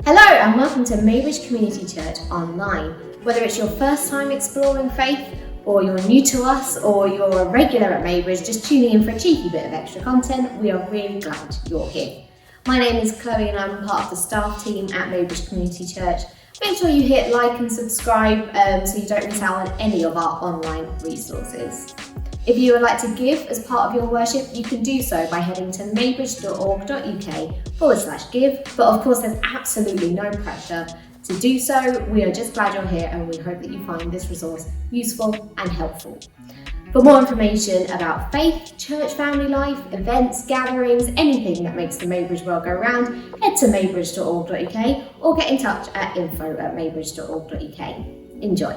Hello and welcome to Maybridge Community Church Online. Whether it's your first time exploring faith, or you're new to us, or you're a regular at Maybridge just tuning in for a cheeky bit of extra content, we are really glad you're here. My name is Chloe and I'm part of the staff team at Maybridge Community Church. Make sure you hit like and subscribe so you don't miss out on any of our online resources. If you would like to give as part of your worship, you can do so by heading to maybridge.org.uk/give. But of course, there's absolutely no pressure to do so. We are just glad you're here and we hope that you find this resource useful and helpful. For more information about faith, church family life, events, gatherings, anything that makes the Maybridge world go round, head to maybridge.org.uk or get in touch at info@maybridge.org.uk. Enjoy.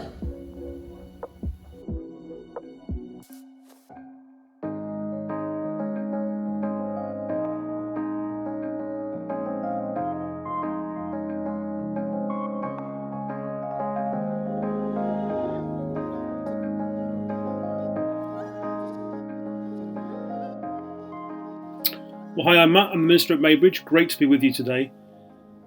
Well, hi, I'm Matt. I'm the minister at Maybridge. Great to be with you today.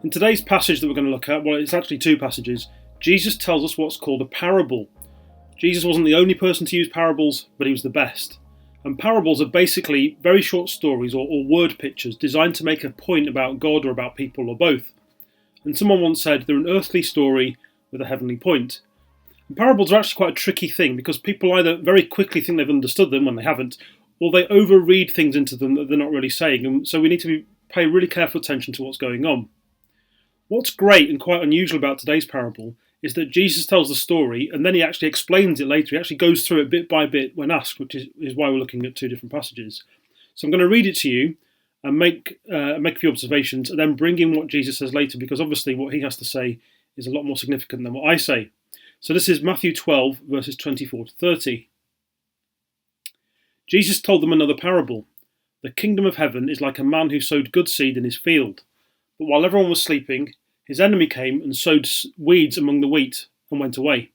In today's passage that we're going to look at, well, it's actually two passages. Jesus tells us what's called a parable. Jesus wasn't the only person to use parables, but he was the best. And parables are basically very short stories or word pictures designed to make a point about God or about people or both. And someone once said they're an earthly story with a heavenly point. And parables are actually quite a tricky thing because people either very quickly think they've understood them when they haven't, or they overread things into them that they're not really saying, and so we need to pay really careful attention to what's going on. What's great and quite unusual about today's parable is that Jesus tells the story and then he actually explains it later. He actually goes through it bit by bit when asked, which is why we're looking at two different passages. So I'm going to read it to you and make a few observations and then bring in what Jesus says later, because obviously what he has to say is a lot more significant than what I say. So this is Matthew 12, verses 24 to 30. Jesus told them another parable. The kingdom of heaven is like a man who sowed good seed in his field. But while everyone was sleeping, his enemy came and sowed weeds among the wheat and went away.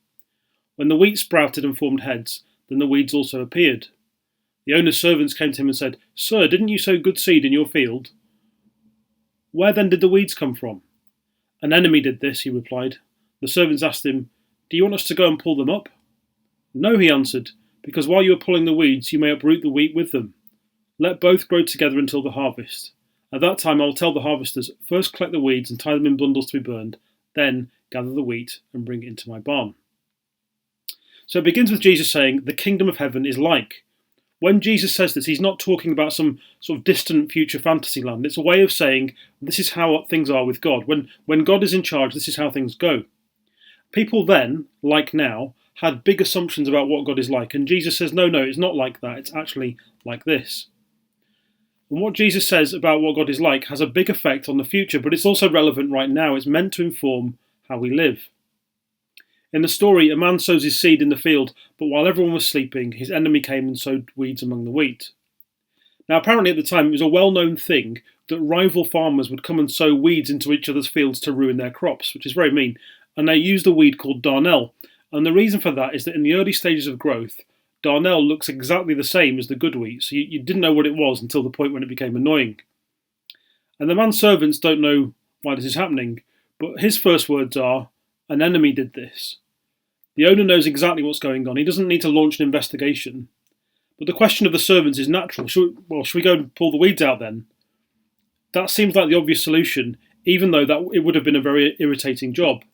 When the wheat sprouted and formed heads, then the weeds also appeared. The owner's servants came to him and said, "Sir, didn't you sow good seed in your field? Where then did the weeds come from?" "An enemy did this," he replied. The servants asked him, "Do you want us to go and pull them up?" "No," he answered, "because while you are pulling the weeds, you may uproot the wheat with them. Let both grow together until the harvest. At that time I will tell the harvesters, first collect the weeds and tie them in bundles to be burned, then gather the wheat and bring it into my barn." So it begins with Jesus saying, the kingdom of heaven is like. When Jesus says this, he's not talking about some sort of distant future fantasy land. It's a way of saying, this is how things are with God. When God is in charge, this is how things go. People then, like now, had big assumptions about what God is like, and Jesus says, no, it's not like that, it's actually like this. And what Jesus says about what God is like has a big effect on the future, but it's also relevant right now. It's meant to inform how we live. In the story, a man sows his seed in the field, but while everyone was sleeping, his enemy came and sowed weeds among the wheat. Now, apparently at the time, it was a well-known thing that rival farmers would come and sow weeds into each other's fields to ruin their crops, which is very mean, and they used a weed called darnel. And the reason for that is that in the early stages of growth, darnel looks exactly the same as the good wheat, so you didn't know what it was until the point when it became annoying. And the man's servants don't know why this is happening, but his first words are, "An enemy did this." The owner knows exactly what's going on. He doesn't need to launch an investigation. But the question of the servants is natural. Should we go and pull the weeds out then? That seems like the obvious solution, even though that it would have been a very irritating job.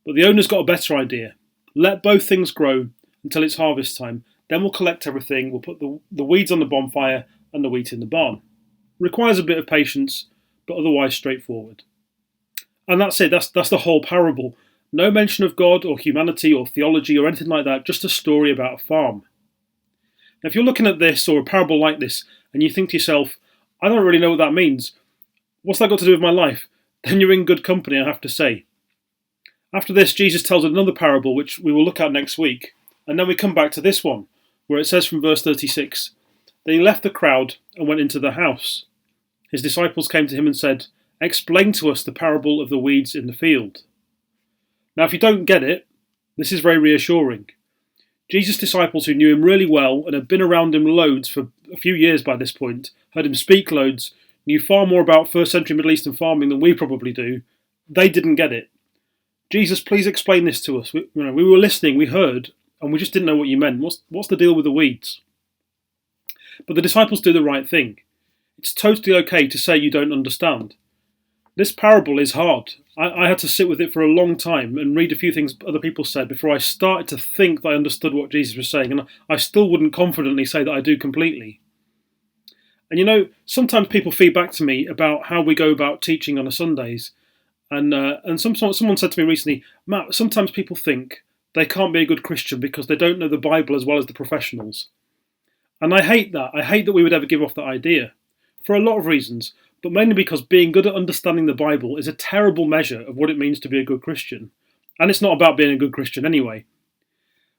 But the owner's got a better idea. Let both things grow until it's harvest time. Then we'll collect everything. We'll put the weeds on the bonfire and the wheat in the barn. Requires a bit of patience, but otherwise straightforward. And that's it. That's the whole parable. No mention of God or humanity or theology or anything like that. Just a story about a farm. Now, if you're looking at this or a parable like this and you think to yourself, I don't really know what that means. What's that got to do with my life? Then you're in good company, I have to say. After this, Jesus tells another parable, which we will look at next week, and then we come back to this one, where it says from verse 36, "Then he left the crowd and went into the house. His disciples came to him and said, 'Explain to us the parable of the weeds in the field.'" Now, if you don't get it, this is very reassuring. Jesus' disciples, who knew him really well and had been around him loads for a few years by this point, heard him speak loads, knew far more about first century Middle Eastern farming than we probably do, they didn't get it. Jesus, please explain this to us. We were listening, we heard, and we just didn't know what you meant. What's the deal with the weeds? But the disciples do the right thing. It's totally okay to say you don't understand. This parable is hard. I had to sit with it for a long time and read a few things other people said before I started to think that I understood what Jesus was saying, and I still wouldn't confidently say that I do completely. And sometimes people feed back to me about how we go about teaching on a Sundays, and someone said to me recently, Matt, sometimes people think they can't be a good Christian because they don't know the Bible as well as the professionals. And I hate that. I hate that we would ever give off that idea, for a lot of reasons, but mainly because being good at understanding the Bible is a terrible measure of what it means to be a good Christian. And it's not about being a good Christian anyway.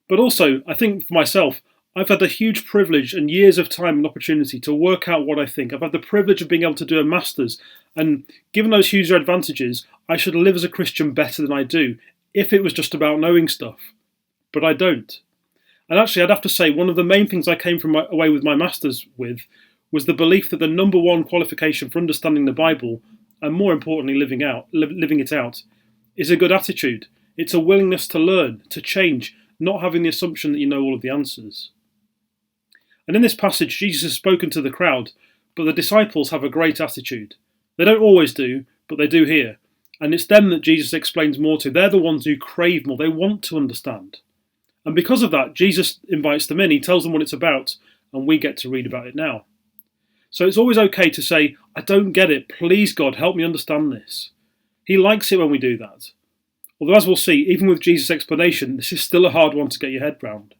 But also, I think for myself, I've had the huge privilege and years of time and opportunity to work out what I think. I've had the privilege of being able to do a master's, and given those huge advantages, I should live as a Christian better than I do if it was just about knowing stuff. But I don't. And actually, I'd have to say one of the main things I came away with my master's with was the belief that the number one qualification for understanding the Bible, and more importantly living it out, is a good attitude. It's a willingness to learn, to change, not having the assumption that you know all of the answers. And in this passage, Jesus has spoken to the crowd, but the disciples have a great attitude. They don't always do, but they do here. And it's them that Jesus explains more to. They're the ones who crave more. They want to understand. And because of that, Jesus invites them in. He tells them what it's about, and we get to read about it now. So it's always okay to say, I don't get it. Please, God, help me understand this. He likes it when we do that. Although, as we'll see, even with Jesus' explanation, this is still a hard one to get your head round.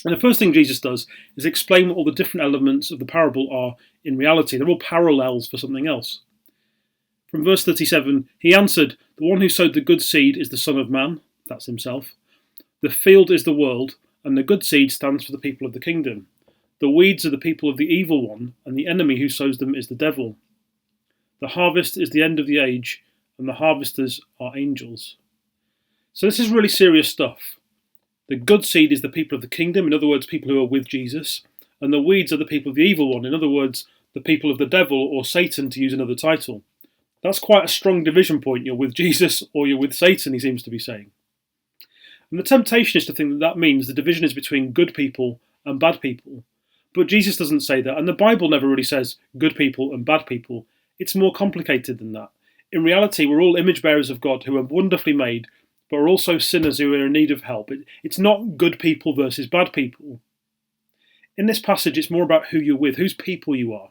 And the first thing Jesus does is explain what all the different elements of the parable are in reality. They're all parallels for something else. From verse 37, he answered, the one who sowed the good seed is the Son of Man, that's himself. The field is the world, and the good seed stands for the people of the kingdom. The weeds are the people of the evil one, and the enemy who sows them is the devil. The harvest is the end of the age, and the harvesters are angels. So this is really serious stuff. The good seed is the people of the kingdom, in other words, people who are with Jesus, and the weeds are the people of the evil one, in other words, the people of the devil or Satan, to use another title. That's quite a strong division point. You're with Jesus or you're with Satan, he seems to be saying. And the temptation is to think that that means the division is between good people and bad people. But Jesus doesn't say that, and the Bible never really says good people and bad people. It's more complicated than that. In reality, we're all image bearers of God who are wonderfully made, but are also sinners who are in need of help. It's not good people versus bad people. In this passage, it's more about who you're with, whose people you are.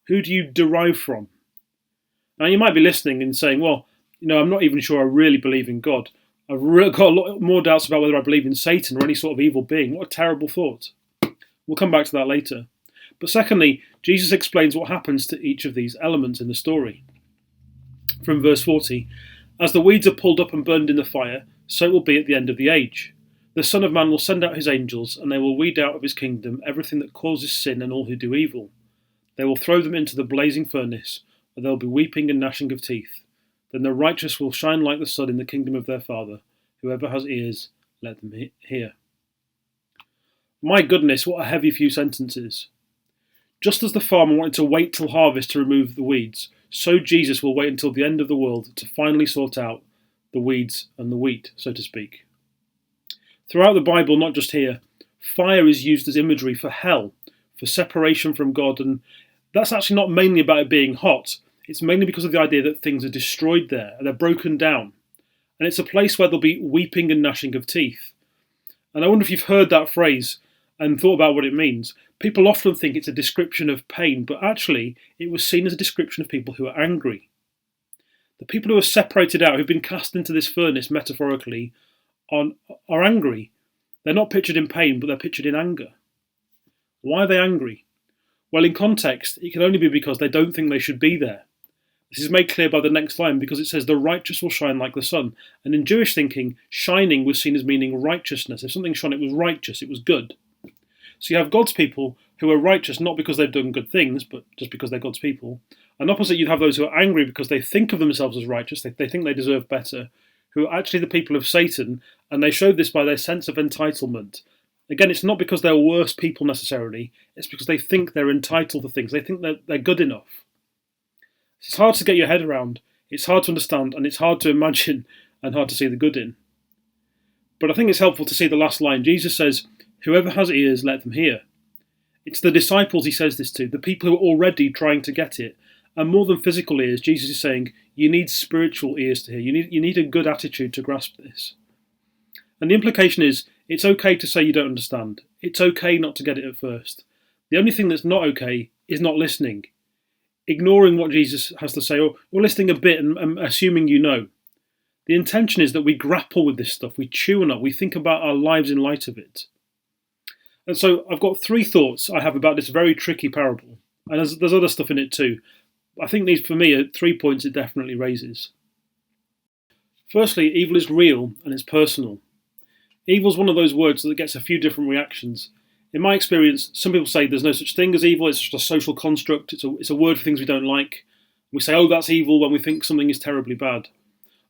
Who do you derive from? Now, you might be listening and saying, well, I'm not even sure I really believe in God. I've got a lot more doubts about whether I believe in Satan or any sort of evil being. What a terrible thought. We'll come back to that later. But secondly, Jesus explains what happens to each of these elements in the story. From verse 40, as the weeds are pulled up and burned in the fire, so it will be at the end of the age. The Son of Man will send out his angels, and they will weed out of his kingdom everything that causes sin and all who do evil. They will throw them into the blazing furnace, where there will be weeping and gnashing of teeth. Then the righteous will shine like the sun in the kingdom of their Father. Whoever has ears, let them hear. My goodness, what a heavy few sentences. Just as the farmer wanted to wait till harvest to remove the weeds, so Jesus will wait until the end of the world to finally sort out the weeds and the wheat, so to speak. Throughout the Bible, not just here, fire is used as imagery for hell, for separation from God, and that's actually not mainly about it being hot. It's mainly because of the idea that things are destroyed there, and they're broken down. And it's a place where there'll be weeping and gnashing of teeth. And I wonder if you've heard that phrase and thought about what it means. People often think it's a description of pain, but actually it was seen as a description of people who are angry. The people who are separated out, who've been cast into this furnace, metaphorically, are angry. They're not pictured in pain, but they're pictured in anger. Why are they angry? Well, in context, it can only be because they don't think they should be there. This is made clear by the next line, because it says the righteous will shine like the sun. And in Jewish thinking, shining was seen as meaning righteousness. If something shone, it was righteous, it was good. So you have God's people who are righteous not because they've done good things, but just because they're God's people. And opposite, you'd have those who are angry because they think of themselves as righteous, they think they deserve better, who are actually the people of Satan, and they show this by their sense of entitlement. Again, it's not because they're worse people necessarily, it's because they think they're entitled to things, they think that they're good enough. It's hard to get your head around. It's hard to understand, and it's hard to imagine, and hard to see the good in. But I think it's helpful to see the last line. Jesus says, "Whoever has ears, let them hear." It's the disciples he says this to, the people who are already trying to get it. And more than physical ears, Jesus is saying, you need spiritual ears to hear. You need a good attitude to grasp this. And the implication is, it's okay to say you don't understand. It's okay not to get it at first. The only thing that's not okay is not listening, ignoring what Jesus has to say, or listening a bit and assuming you know. The intention is that we grapple with this stuff, we chew on it, we think about our lives in light of it. And so I've got 3 thoughts I have about this very tricky parable. And there's other stuff in it too. I think these, for me, are 3 points it definitely raises. Firstly, evil is real and it's personal. Evil is one of those words that gets a few different reactions. In my experience, some people say there's no such thing as evil, it's just a social construct, it's a word for things we don't like. We say, oh, that's evil when we think something is terribly bad.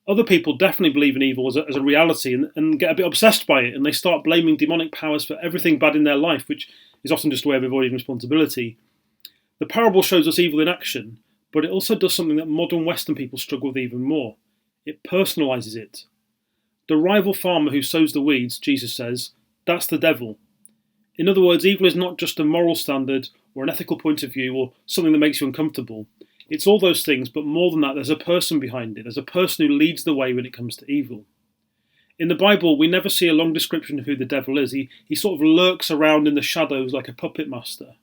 Other people definitely believe in evil as a reality and get a bit obsessed by it, and they start blaming demonic powers for everything bad in their life, which is often just a way of avoiding responsibility. The parable shows us evil in action, but it also does something that modern Western people struggle with even more. It personalises it. The rival farmer who sows the weeds, Jesus says, that's the devil. In other words, evil is not just a moral standard or an ethical point of view or something that makes you uncomfortable. It's all those things, but more than that, there's a person behind it. There's a person who leads the way when it comes to evil. In the Bible, we never see a long description of who the devil is. He sort of lurks around in the shadows like a puppet master.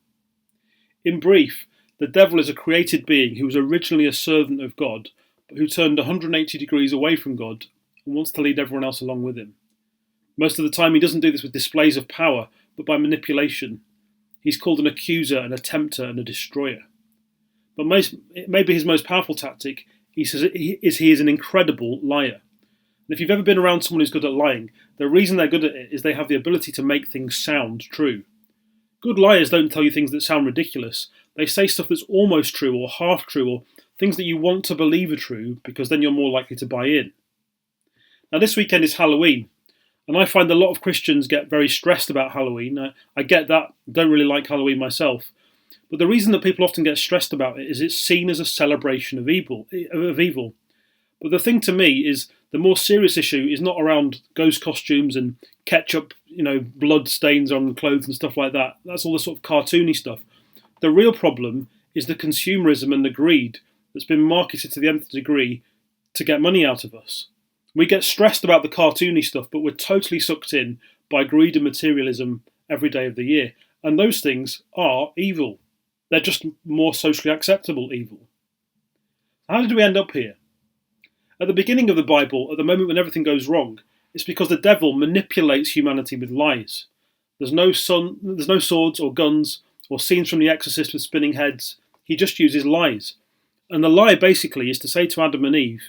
In brief, the devil is a created being who was originally a servant of God, but who turned 180 degrees away from God and wants to lead everyone else along with him. Most of the time, he doesn't do this with displays of power, but by manipulation. He's called an accuser, an tempter, and a destroyer. But maybe his most powerful tactic he is an incredible liar. And if you've ever been around someone who's good at lying, the reason they're good at it is they have the ability to make things sound true. Good liars don't tell you things that sound ridiculous. They say stuff that's almost true or half true or things that you want to believe are true because then you're more likely to buy in. Now this weekend is Halloween, and I find a lot of Christians get very stressed about Halloween. I get that, don't really like Halloween myself. But the reason that people often get stressed about it is it's seen as a celebration of evil. But the thing to me is the more serious issue is not around ghost costumes and ketchup, blood stains on clothes and stuff like that. That's all the sort of cartoony stuff. The real problem is the consumerism and the greed that's been marketed to the nth degree to get money out of us. We get stressed about the cartoony stuff, but we're totally sucked in by greed and materialism every day of the year. And those things are evil. They're just more socially acceptable evil. How did we end up here? At the beginning of the Bible, at the moment when everything goes wrong, it's because the devil manipulates humanity with lies. There's no swords or guns or scenes from The Exorcist with spinning heads. He just uses lies. And the lie basically is to say to Adam and Eve,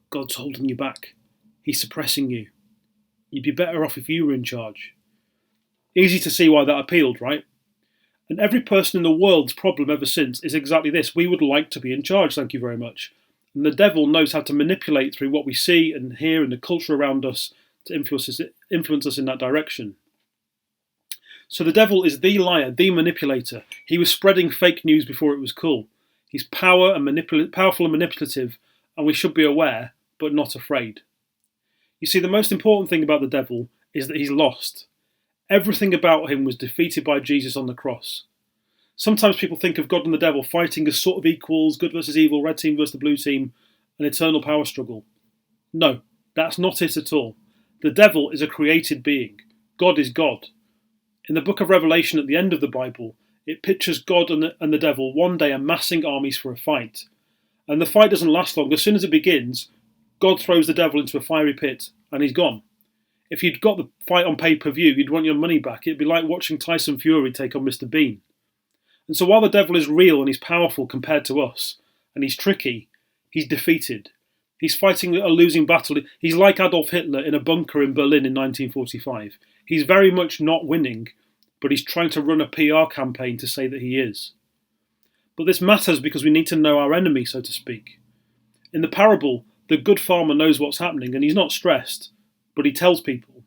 God's holding you back. He's suppressing you. You'd be better off if you were in charge. Easy to see why that appealed, right? And every person in the world's problem ever since is exactly this. We would like to be in charge, thank you very much. And the devil knows how to manipulate through what we see and hear and the culture around us to influence us in that direction. So the devil is the liar, the manipulator. He was spreading fake news before it was cool. He's powerful and manipulative, and we should be aware, but not afraid. You see, the most important thing about the devil is that he's lost. Everything about him was defeated by Jesus on the cross. Sometimes people think of God and the devil fighting as sort of equals, good versus evil, red team versus the blue team, an eternal power struggle. No, that's not it at all. The devil is a created being. God is God. In the book of Revelation at the end of the Bible, it pictures God and the devil one day amassing armies for a fight. And the fight doesn't last long. As soon as it begins, God throws the devil into a fiery pit and he's gone. If you'd got the fight on pay-per-view, you'd want your money back. It'd be like watching Tyson Fury take on Mr. Bean. And so while the devil is real and he's powerful compared to us, and he's tricky, he's defeated. He's fighting a losing battle. He's like Adolf Hitler in a bunker in Berlin in 1945. He's very much not winning, but he's trying to run a PR campaign to say that he is. But this matters because we need to know our enemy, so to speak. In the parable, the good farmer knows what's happening and he's not stressed, but he tells people.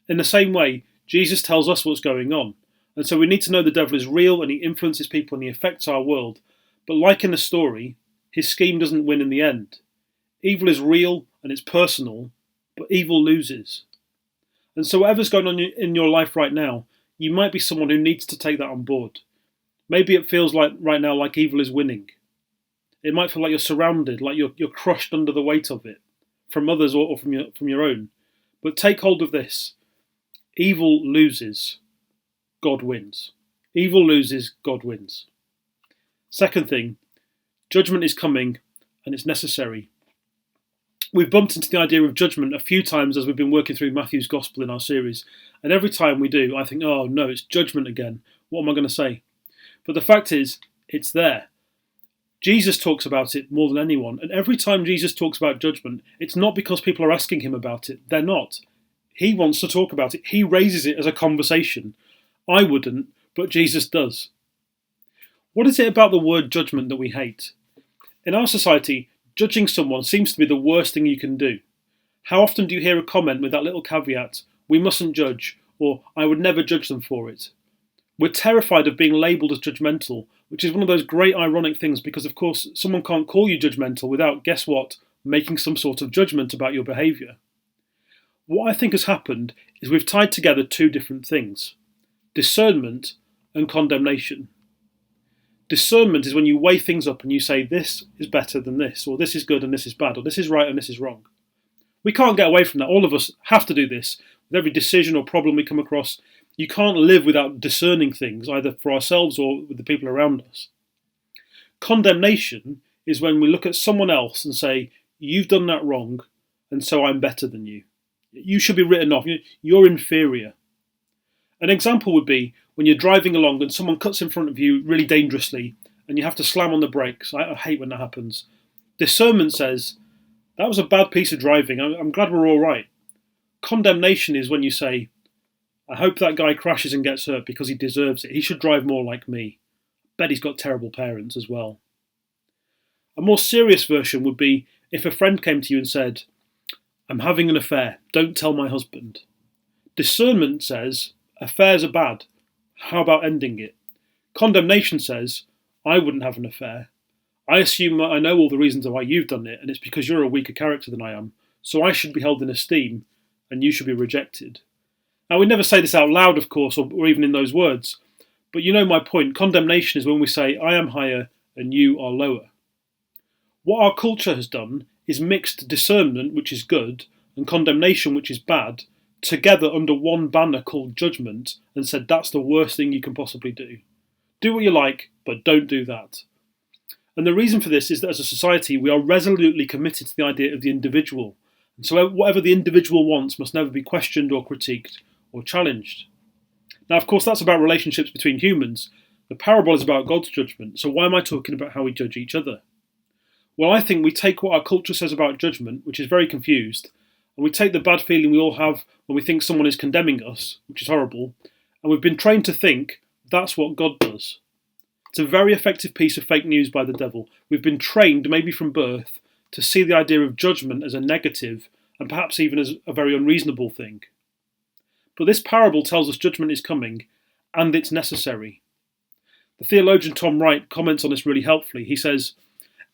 In the same way, Jesus tells us what's going on. And so we need to know the devil is real and he influences people and he affects our world. But like in the story, his scheme doesn't win in the end. Evil is real and it's personal, but evil loses. And so whatever's going on in your life right now, you might be someone who needs to take that on board. Maybe it feels like right now like evil is winning. It might feel like you're surrounded, like you're crushed under the weight of it, from others or from your own. But take hold of this. Evil loses, God wins. Evil loses, God wins. Second thing, judgment is coming and it's necessary. We've bumped into the idea of judgment a few times as we've been working through Matthew's Gospel in our series. And every time we do, I think, oh no, it's judgment again. What am I going to say? But the fact is, it's there. Jesus talks about it more than anyone. And every time Jesus talks about judgment, it's not because people are asking him about it. They're not. He wants to talk about it. He raises it as a conversation. I wouldn't, but Jesus does. What is it about the word judgment that we hate? In our society, judging someone seems to be the worst thing you can do. How often do you hear a comment with that little caveat, we mustn't judge, or I would never judge them for it? We're terrified of being labelled as judgmental, which is one of those great ironic things because, of course, someone can't call you judgmental without, guess what, making some sort of judgment about your behaviour. What I think has happened is we've tied together two different things, discernment and condemnation. Discernment is when you weigh things up and you say this is better than this, or this is good and this is bad, or this is right and this is wrong. We can't get away from that. All of us have to do this. With every decision or problem we come across, you can't live without discerning things, either for ourselves or with the people around us. Condemnation is when we look at someone else and say, you've done that wrong, and so I'm better than you. You should be written off. You're inferior. An example would be when you're driving along and someone cuts in front of you really dangerously and you have to slam on the brakes. I hate when that happens. Discernment says, that was a bad piece of driving. I'm glad we're all right. Condemnation is when you say, I hope that guy crashes and gets hurt because he deserves it. He should drive more like me. I bet he's got terrible parents as well. A more serious version would be if a friend came to you and said, I'm having an affair. Don't tell my husband. Discernment says, affairs are bad. How about ending it? Condemnation says, I wouldn't have an affair. I assume I know all the reasons why you've done it, and it's because you're a weaker character than I am, so I should be held in esteem, and you should be rejected. Now, we never say this out loud, of course, or even in those words, but you know my point. Condemnation is when we say, I am higher and you are lower. What our culture has done is mixed discernment, which is good, and condemnation, which is bad, together under one banner called judgment, and said that's the worst thing you can possibly do. Do what you like, but don't do that. And the reason for this is that as a society, we are resolutely committed to the idea of the individual. And so whatever the individual wants must never be questioned or critiqued or challenged. Now, of course, that's about relationships between humans. The parable is about God's judgment. So why am I talking about how we judge each other? Well, I think we take what our culture says about judgment, which is very confused, and we take the bad feeling we all have when we think someone is condemning us, which is horrible, and we've been trained to think that's what God does. It's a very effective piece of fake news by the devil. We've been trained, maybe from birth, to see the idea of judgment as a negative and perhaps even as a very unreasonable thing. But this parable tells us judgment is coming and it's necessary. The theologian Tom Wright comments on this really helpfully. He says,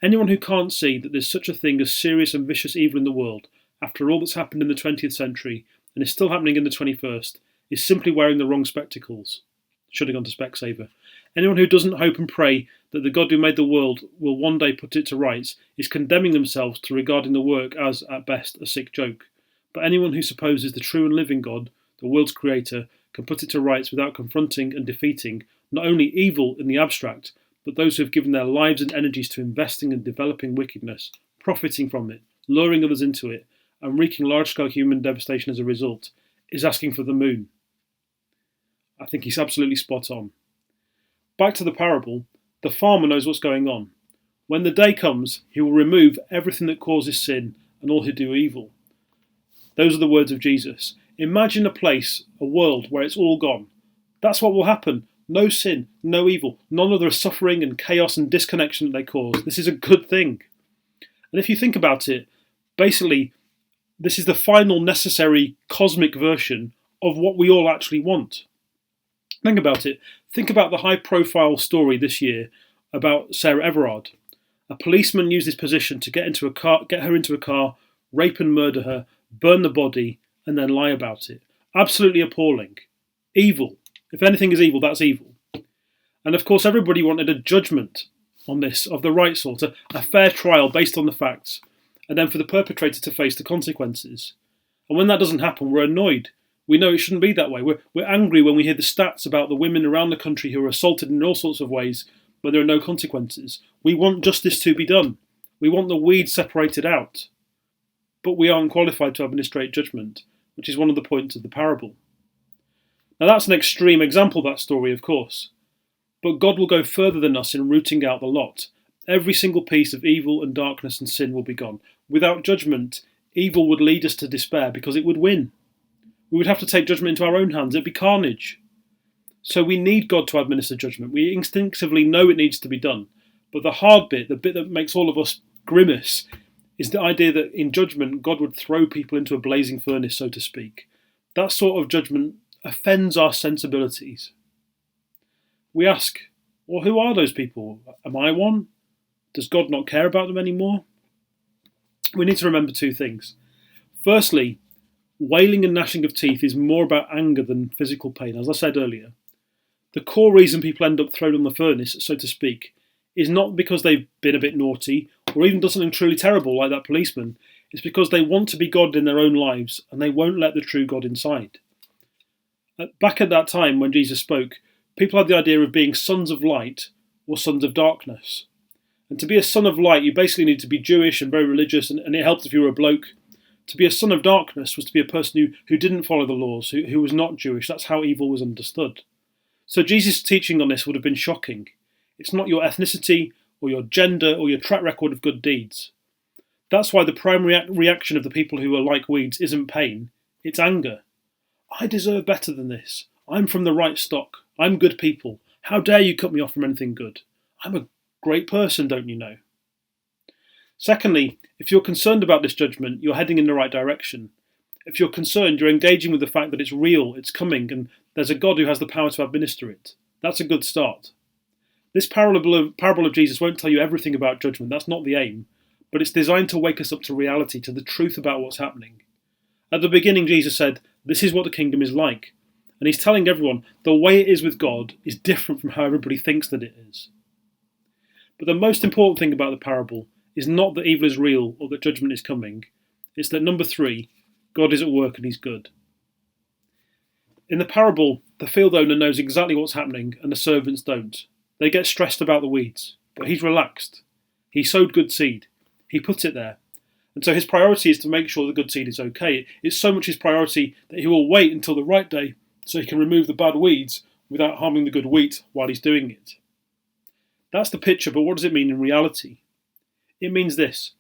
anyone who can't see that there's such a thing as serious and vicious evil in the world, after all that's happened in the 20th century and is still happening in the 21st, is simply wearing the wrong spectacles. Should have gone to Specsavers. Anyone who doesn't hope and pray that the God who made the world will one day put it to rights is condemning themselves to regarding the work as, at best, a sick joke. But anyone who supposes the true and living God, the world's creator, can put it to rights without confronting and defeating not only evil in the abstract, but those who have given their lives and energies to investing and developing wickedness, profiting from it, luring others into it, and wreaking large-scale human devastation as a result, is asking for the moon. I think he's absolutely spot on. Back to the parable, the farmer knows what's going on. When the day comes, he will remove everything that causes sin and all who do evil. Those are the words of Jesus. Imagine a place, a world, where it's all gone. That's what will happen. No sin, no evil, none of the suffering and chaos and disconnection that they cause. This is a good thing. And if you think about it, basically, this is the final necessary cosmic version of what we all actually want. Think about it. Think about the high-profile story this year about Sarah Everard. A policeman used his position to get her into a car, rape and murder her, burn the body, and then lie about it. Absolutely appalling. Evil. If anything is evil, that's evil. And of course, everybody wanted a judgment on this of the right sort, a fair trial based on the facts, and then for the perpetrator to face the consequences. And when that doesn't happen, we're annoyed. We know it shouldn't be that way. We're angry when we hear the stats about the women around the country who are assaulted in all sorts of ways when there are no consequences. We want justice to be done. We want the weeds separated out. But we aren't qualified to administrate judgment, which is one of the points of the parable. Now that's an extreme example, that story, of course. But God will go further than us in rooting out the lot. Every single piece of evil and darkness and sin will be gone. Without judgment, evil would lead us to despair because it would win. We would have to take judgment into our own hands. It'd be carnage. So we need God to administer judgment. We instinctively know it needs to be done. But the hard bit, the bit that makes all of us grimace, is the idea that in judgment, God would throw people into a blazing furnace, so to speak. That sort of judgment offends our sensibilities. We ask, well, who are those people? Am I one? Does God not care about them anymore? We need to remember two things. Firstly, wailing and gnashing of teeth is more about anger than physical pain, as I said earlier. The core reason people end up thrown on the furnace, so to speak, is not because they've been a bit naughty or even done something truly terrible like that policeman. It's because they want to be God in their own lives and they won't let the true God inside. Back at that time when Jesus spoke, people had the idea of being sons of light or sons of darkness. And to be a son of light, you basically need to be Jewish and very religious, and it helped if you were a bloke. To be a son of darkness was to be a person who didn't follow the laws, who was not Jewish. That's how evil was understood. So Jesus' teaching on this would have been shocking. It's not your ethnicity or your gender or your track record of good deeds. That's why the primary reaction of the people who are like weeds isn't pain, it's anger. I deserve better than this. I'm from the right stock. I'm good people. How dare you cut me off from anything good? I'm a great person, don't you know? Secondly, if you're concerned about this judgment, you're heading in the right direction. If you're concerned, you're engaging with the fact that it's real, it's coming, and there's a God who has the power to administer it. That's a good start. This parable of Jesus won't tell you everything about judgment. That's not the aim. But it's designed to wake us up to reality, to the truth about what's happening. At the beginning, Jesus said, this is what the kingdom is like. And he's telling everyone the way it is with God is different from how everybody thinks that it is. But the most important thing about the parable is not that evil is real or that judgment is coming. It's that, number 3, God is at work and he's good. In the parable, the field owner knows exactly what's happening and the servants don't. They get stressed about the weeds, but he's relaxed. He sowed good seed. He put it there. And so his priority is to make sure the good seed is okay. It's so much his priority that he will wait until the right day so he can remove the bad weeds without harming the good wheat while he's doing it. That's the picture, but what does it mean in reality? It means this.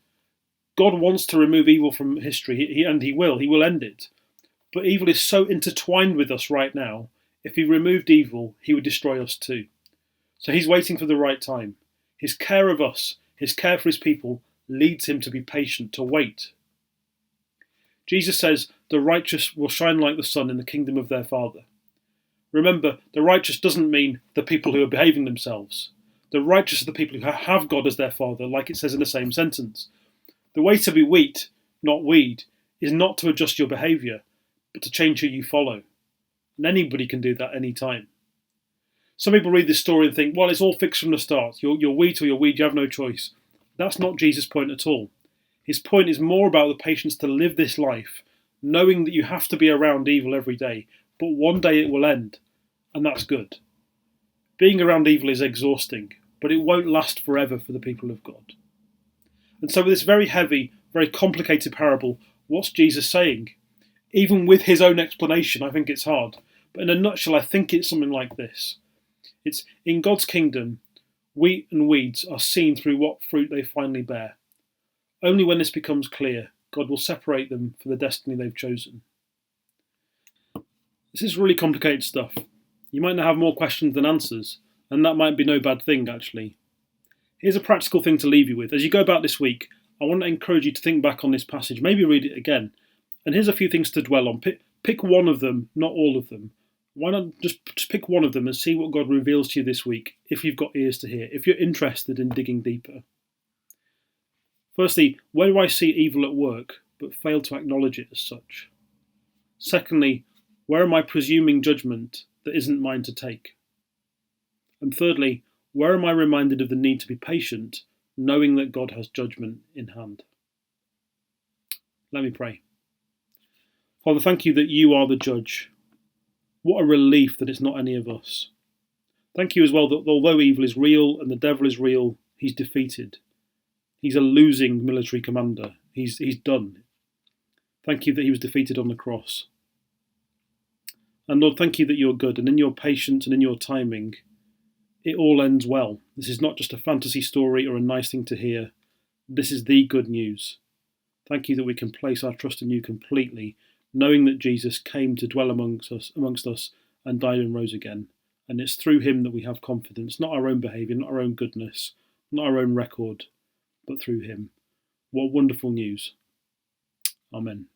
God wants to remove evil from history, and he will end it. But evil is so intertwined with us right now, if he removed evil, he would destroy us too. So he's waiting for the right time. His care of us, his care for his people, leads him to be patient, to wait. Jesus says, the righteous will shine like the sun in the kingdom of their Father. Remember, the righteous doesn't mean the people who are behaving themselves. The righteous are the people who have God as their Father, like it says in the same sentence. The way to be wheat, not weed, is not to adjust your behaviour, but to change who you follow. And anybody can do that any time. Some people read this story and think, well, it's all fixed from the start. You're wheat or you're weed, you have no choice. That's not Jesus' point at all. His point is more about the patience to live this life, knowing that you have to be around evil every day, but one day it will end, and that's good. Being around evil is exhausting, but it won't last forever for the people of God. And so with this very heavy, very complicated parable, what's Jesus saying? Even with his own explanation, I think it's hard. But in a nutshell, I think it's something like this. It's in God's kingdom, wheat and weeds are seen through what fruit they finally bear. Only when this becomes clear, God will separate them for the destiny they've chosen. This is really complicated stuff. You might now have more questions than answers, and that might be no bad thing, actually. Here's a practical thing to leave you with. As you go about this week, I want to encourage you to think back on this passage, maybe read it again. And here's a few things to dwell on. Pick one of them, not all of them. Why not just pick one of them and see what God reveals to you this week, if you've got ears to hear, if you're interested in digging deeper. Firstly, where do I see evil at work but fail to acknowledge it as such? Secondly, where am I presuming judgment that isn't mine to take? And thirdly, where am I reminded of the need to be patient, knowing that God has judgment in hand? Let me pray. Father, thank you that you are the judge. What a relief that it's not any of us. Thank you as well that although evil is real and the devil is real, he's defeated. He's a losing military commander. He's done. Thank you that he was defeated on the cross. And Lord, thank you that you're good, and in your patience and in your timing, it all ends well. This is not just a fantasy story or a nice thing to hear. This is the good news. Thank you that we can place our trust in you completely, knowing that Jesus came to dwell amongst us and died and rose again. And it's through him that we have confidence, not our own behaviour, not our own goodness, not our own record, but through him. What wonderful news. Amen.